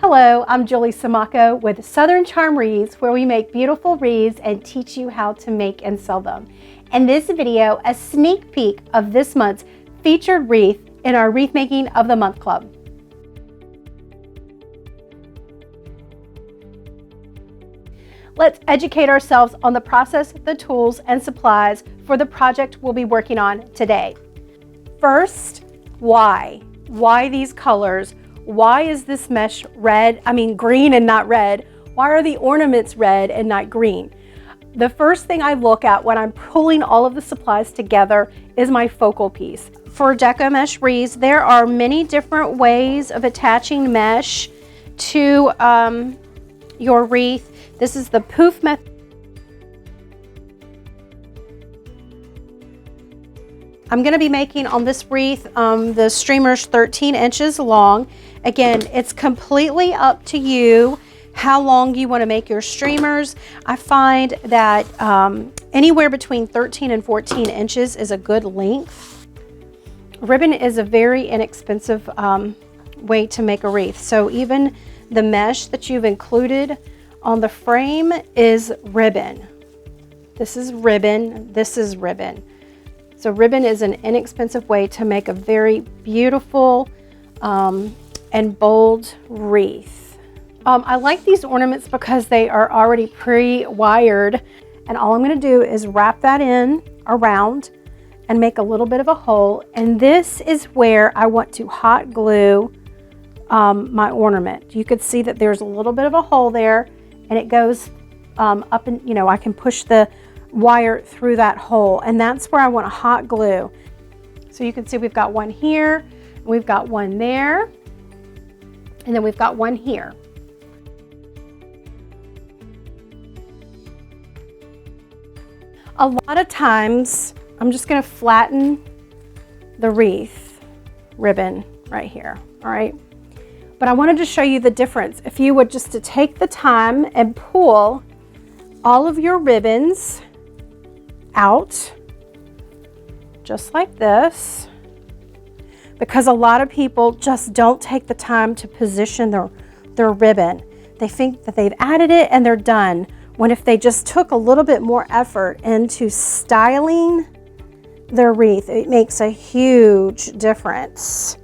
Hello, I'm Julie Samako with Southern Charm Wreaths, where we make beautiful wreaths and teach you how to make and sell them. In this video, a sneak peek of this month's featured wreath in our Wreath Making of the Month Club. Let's educate ourselves on the process, the tools, and supplies for the project we'll be working on today. First, why? Why these colors? Why is this mesh green and not red? Why are the ornaments red and not green? The first thing I look at when I'm pulling all of the supplies together is my focal piece. For Deco mesh wreaths, there are many different ways of attaching mesh to your wreath. This is the poof method. I'm going to be making on this wreath, the streamer's 13 inches long. Again, it's completely up to you how long you want to make your streamers. I find that anywhere between 13 and 14 inches is a good length. Ribbon is a very inexpensive way to make a wreath. So even the mesh that you've included on the frame is ribbon. This is ribbon. This is ribbon. So ribbon is an inexpensive way to make a very beautiful and bold wreath. I like these ornaments because they are already pre-wired, and all I'm going to do is wrap that in around and make a little bit of a hole, and this is where I want to hot glue my ornament. You could see that there's a little bit of a hole there, and it goes up, and I can push the wire through that hole, and that's where I want to hot glue. So you can see we've got one here, we've got one there, and then we've got one here. A lot of times I'm just going to flatten the wreath ribbon right here, all right? But I wanted to show you the difference. If you would just to take the time and pull all of your ribbons out just like this, because a lot of people just don't take the time to position their ribbon. They think that they've added it and they're done, when if they just took a little bit more effort into styling their wreath, it makes a huge difference.